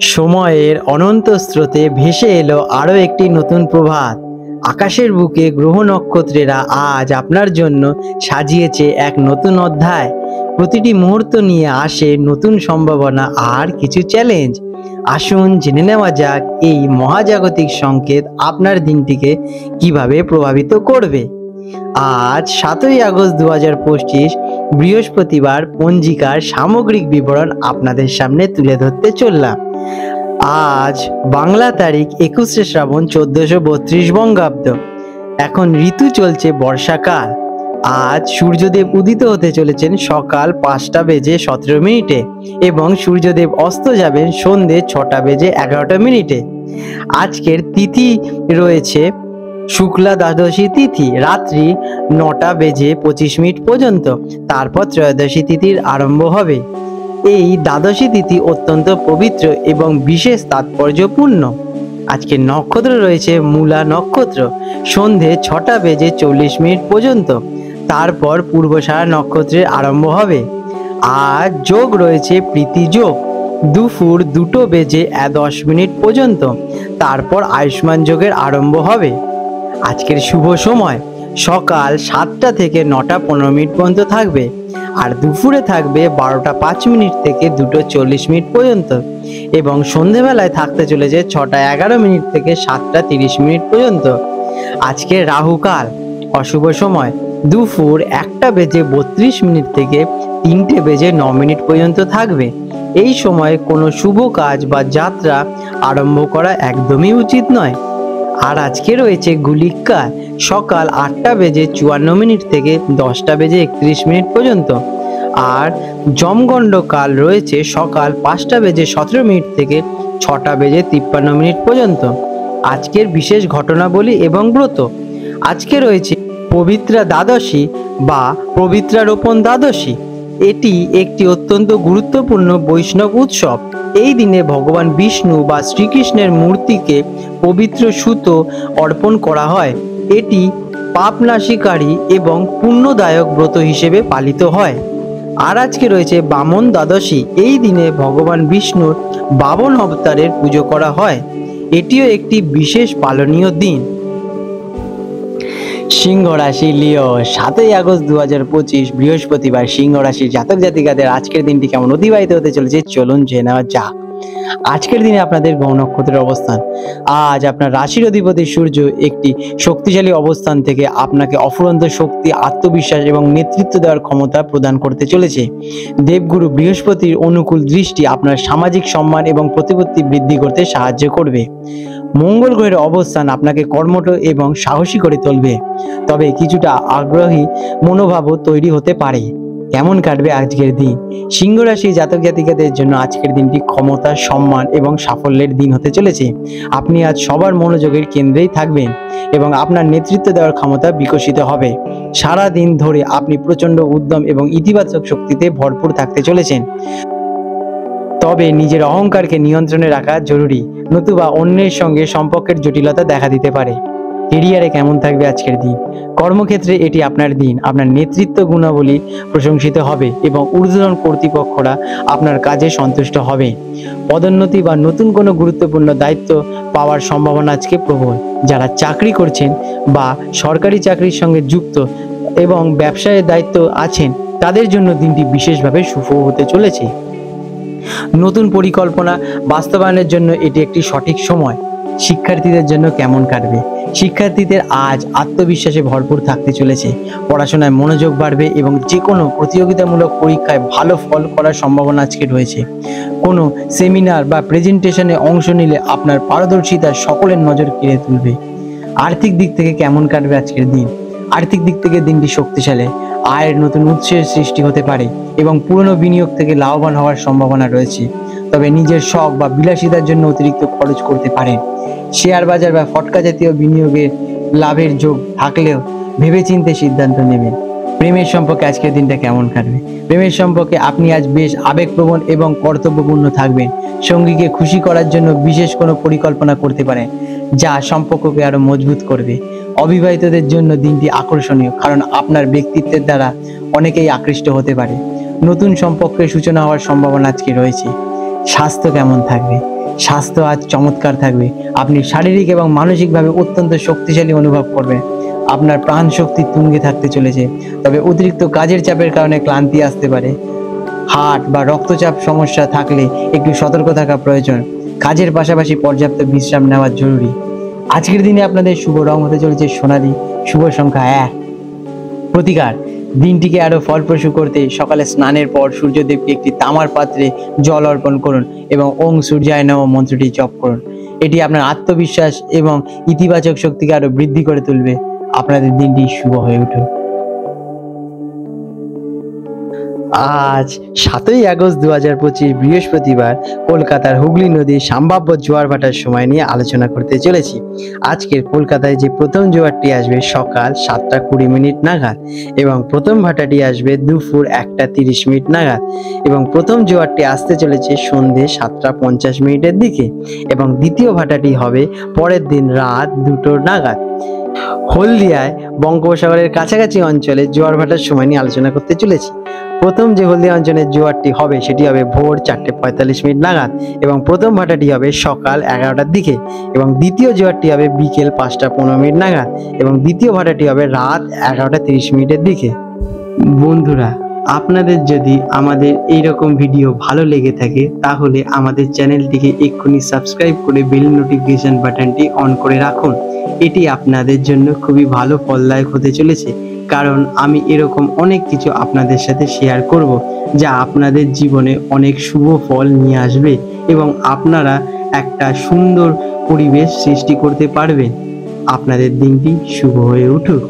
সময়ের অনন্ত স্রোতে ভেসে এলো আরও একটি নতুন প্রভাত। আকাশের বুকে গ্রহ নক্ষত্রেরা আজ আপনার জন্য সাজিয়েছে এক নতুন অধ্যায়। প্রতিটি মুহূর্ত নিয়ে আসে নতুন সম্ভাবনা আর কিছু চ্যালেঞ্জ। আসুন জেনে নেওয়া যাক এই মহাজাগতিক সংকেত আপনার দিনটিকে কিভাবে প্রভাবিত করবে। আজ 7ই আগস্ট 2025 বৃহস্পতিবার পঞ্জিকার সামগ্রিক বিবরণ আপনাদের সামনে তুলে ধরতে চললাম। আজ বাংলা তারিখ 21শে শ্রাবণ 1432 বঙ্গাব্দ। এখন ঋতু চলছে বর্ষাকাল। আজ সূর্যদেব উদিত হতে চলেছেন সকাল 5টা বেজে 17 মিনিটে এবং সূর্যদেব অস্ত যাবেন সন্ধে 6টা বেজে 11টা মিনিটে। আজকের তিথি রয়েছে শুক্লা দ্বাদশী তিথি রাত্রি 9টা বেজে 25 মিনিট পর্যন্ত। তারপর ত্রয়োদশী তিথির আরম্ভ হবে। এই দ্বাদশী তিথি অত্যন্ত পবিত্র এবং বিশেষ তাৎপর্যপূর্ণ। আজকে নক্ষত্র রয়েছে মূলা নক্ষত্র সন্ধে 6টা বেজে 40 মিনিট পর্যন্ত। তারপর পূর্বষাঢ়া নক্ষত্রের আরম্ভ হবে। আজ যোগ রয়েছে প্রীতি যোগ দুপুর 2টো বেজে 10 মিনিট পর্যন্ত। তারপর আয়ুষ্মান যোগের আরম্ভ হবে। আজকের শুভ সময় সকাল 7টা থেকে 9টা 15 মিনিট পর্যন্ত থাকবে আর দুপুরে থাকবে 12টা 5 মিনিট থেকে 2টো 40 মিনিট পর্যন্ত এবং সন্ধেবেলায় থাকতে চলেছে 6টা 11 মিনিট থেকে 7টা 30 মিনিট পর্যন্ত। আজকে রাহুকাল অশুভ সময় দুপুর 1টা বেজে 32 মিনিট থেকে 3টে বেজে 9 মিনিট পর্যন্ত থাকবে। এই সময় কোনো শুভ কাজ বা যাত্রা আরম্ভ করা একদমই উচিত নয়। আর আজকে রয়েছে গুলিক কাল সকাল 8টা বেজে 54 মিনিট থেকে 10টা বেজে 31 মিনিট পর্যন্ত। আর যমগণ্ড কাল রয়েছে সকাল 5টা বেজে 17 মিনিট থেকে 6টা বেজে 53 মিনিট পর্যন্ত। আজকের বিশেষ ঘটনাবলী এবং ব্রত আজকে রয়েছে পবিত্রা দ্বাদশী বা পবিত্রারোপণ দ্বাদশী। এটি একটি অত্যন্ত গুরুত্বপূর্ণ বৈষ্ণব উৎসব। এই দিনে ভগবান বিষ্ণু বা শ্রীকৃষ্ণের মূর্তিকে পবিত্র সুতো অর্পণ করা হয়। এটি পাপনাশীকারী এবং পুণ্যদায়ক ব্রত হিসেবে পালিত হয়। আর আজকে রয়েছে বামন দ্বাদশী। এই দিনে ভগবান বিষ্ণুর বামন অবতারের পুজো করা হয়। এটিও একটি বিশেষ পালনীয় দিন। সিংহ রাশি লিও 7ই আগস্ট 2025 বৃহস্পতিবার সিংহ রাশির জাতক জাতিকাদের আজকের দিনটি কেমন অতিবাহিত হতে চলেছে চলুন জেনে নেওয়া যাক। আজকের দিনে আপনাদের গ্রহ নক্ষত্রের অবস্থান। আজ আপনার রাশির অধিপতি সূর্য একটি শক্তিশালী অবস্থান থেকে আপনাকে অফুরন্ত শক্তি, আত্মবিশ্বাস এবং নেতৃত্ব দেওয়ার ক্ষমতা প্রদান করতে চলেছে। দেবগুরু বৃহস্পতির অনুকূল দৃষ্টি আপনার সামাজিক সম্মান এবং প্রতিপত্তি বৃদ্ধি করতে সাহায্য করবে। মঙ্গল গ্রহের অবস্থান আপনাকে কর্মঠ এবং সাহসী করে তুলবে, তবে কিছুটা আগ্রহী মনোভাবও তৈরি হতে পারে। কেমন কাটবে আজকের দিন? সিংহ রাশি জাতক জাতিকাদের জন্য আজকের দিনটি ক্ষমতা, সম্মান এবং সাফল্যের দিন হতে চলেছে। আপনি আজ সবার মনোযোগের কেন্দ্রেই থাকবেন এবং আপনার নেতৃত্ব দেওয়ার ক্ষমতা বিকশিত হবে। সারা দিন ধরে আপনি প্রচণ্ড উদ্যম এবং ইতিবাচক শক্তিতে ভরপুর থাকতে চলেছেন, তবে নিজের অহংকারকে নিয়ন্ত্রণে রাখা জরুরি, নতুবা অন্যের সঙ্গে সম্পর্কের জটিলতা দেখা দিতে পারে। কেরিয়ারে কেমন থাকবে আজকের দিন? কর্মক্ষেত্রে এটি আপনার দিন। আপনার নেতৃত্ব গুণাবলী প্রশংসিত হবে এবং ঊর্ধ্বতন কর্তৃপক্ষরা আপনার কাজে সন্তুষ্ট হবে। পদোন্নতি বা নতুন কোনো গুরুত্বপূর্ণ দায়িত্ব পাওয়ার সম্ভাবনা আজকে প্রবল। যারা চাকরি করছেন বা সরকারি চাকরির সঙ্গে যুক্ত এবং ব্যবসায়ের দায়িত্ব আছেন তাদের জন্য দিনটি বিশেষভাবে শুভ হতে চলেছে। নতুন পরিকল্পনা বাস্তবায়নের জন্য এটি একটি সঠিক সময়। শিক্ষার্থীদের জন্য কেমন কাটবে? শিক্ষার্থীদের আজ আত্মবিশ্বাসে ভরপুর থাকতে চলেছে। পড়াশোনায় মনোযোগ বাড়বে এবং যে কোনো প্রতিযোগিতামূলক পরীক্ষায় ভালো ফল করার সম্ভাবনা আজকে রয়েছে। কোনো সেমিনার বা প্রেজেন্টেশনে অংশ নিলে আপনার পারদর্শিতা সকলের নজর কেড়ে তুলবে। আর্থিক দিক থেকে কেমন কাটবে আজকের দিন? আর্থিক দিক থেকে দিনটি শক্তিশালী। আয়ের নতুন উৎসের সৃষ্টি হতে পারে এবং পুরনো বিনিয়োগ থেকে লাভবান হওয়ার সম্ভাবনা রয়েছে, তবে নিজের শখ বা বিলাসিতার জন্য অতিরিক্ত খরচ করতে পারেন। শেয়ার বাজার বা ফটকা জাতীয় বিনিয়োগে লাভের যোগ থাকলেও ভেবেচিন্তে সিদ্ধান্ত নেবেন। প্রেমের সম্পর্কে আজকের দিনটা কেমন কাটবে? প্রেমের সম্পর্কে আপনি আজ বেশ আবেগপ্রবণ এবং কর্তব্যপূর্ণ থাকবেন। সঙ্গীকে খুশি করার জন্য বিশেষ কোনো পরিকল্পনা করতে পারেন যা সম্পর্ককে আরো মজবুত করবে। অবিবাহিতদের জন্য দিনটি আকর্ষণীয়, কারণ আপনার ব্যক্তিত্বের দ্বারা অনেকেই আকৃষ্ট হতে পারে। নতুন সম্পর্কের সূচনা হওয়ার সম্ভাবনা আজকে রয়েছে। স্বাস্থ্য কেমন থাকবে? স্বাস্থ্য আজ চমৎকার থাকবে। আপনি শারীরিক এবং মানসিকভাবে অত্যন্ত শক্তিশালী অনুভব করবেন। আপনার প্রাণ শক্তি তুঙ্গে থাকতে চলেছে। তবে অতিরিক্ত কাজের চাপের কারণে ক্লান্তি আসতে পারে। হার্ট বা রক্তচাপ সমস্যা থাকলে একটু সতর্ক থাকা প্রয়োজন। কাজের পাশাপাশি পর্যাপ্ত বিশ্রাম নেওয়া জরুরি। আজকের দিনে আপনাদের শুভ রং হতে চলেছে সোনালী, শুভ সংখ্যা 1। প্রতিকার, দিনটিকে আরো ফলপ্রসূ করতে সকালে স্নানের পর সূর্যদেবকে একটি তামার পাত্রে জল অর্পণ করুন এবং ওং সূর্যায় নমঃ মন্ত্রটি জপ করুন। এটি আপনার আত্মবিশ্বাস এবং ইতিবাচক শক্তিকে আরো বৃদ্ধি করে তুলবে। আপনাদের দিনটি শুভ হয়ে উঠুক। আজ 7ই আগস্ট 2025 বৃহস্পতিবার কলকাতার হুগলি নদীর সম্ভাব্য জোয়ার ভাটার সময় নিয়ে আলোচনা করতে চলেছি। আজকের কলকাতায় যে প্রথম জোয়ারটি আসবে সকাল 7:20 নাগাদ এবং প্রথম ভাটাটি আসবে দুপুর 1:30 নাগাদ এবং প্রথম জোয়ারটি আসতে চলেছে সন্ধ্যে 7:50 দিকে এবং দ্বিতীয় ভাটাটি হবে পরের দিন রাত 2 নাগাদ। হলদিয়ায় বঙ্গোপসাগরের কাছাকাছি অঞ্চলে জোয়ার ভাটার সময় নিয়ে আলোচনা করতে চলেছি। প্রথম যে হলদিয়া অঞ্চলের জোয়ারটি হবে সেটি হবে ভোর 4:45 নাগাদ এবং প্রথম ভাটাটি হবে সকাল 11টার দিকে এবং দ্বিতীয় জোয়ারটি হবে বিকেল 5:15 নাগাদ এবং দ্বিতীয় ভাটাটি হবে রাত 11:30 দিকে। বন্ধুরা, আপনাদের যদি আমাদের এইরকম ভিডিও ভালো লেগে থাকে তাহলে আমাদের চ্যানেলটিকে এক্ষুনি সাবস্ক্রাইব করে বেল নোটিফিকেশন বাটনটি অন করে রাখুন। এটি আপনাদের জন্য খুবই ভালো ফলদায়ক হতে চলেছে, কারণ আমি এরকম অনেক কিছু আপনাদের সাথে শেয়ার করব যা আপনাদের জীবনে অনেক শুভ ফল নিয়ে আসবে এবং আপনারা একটা সুন্দর পরিবেশ সৃষ্টি করতে পারবেন। আপনাদের দিনটি শুভ হয়ে উঠুক।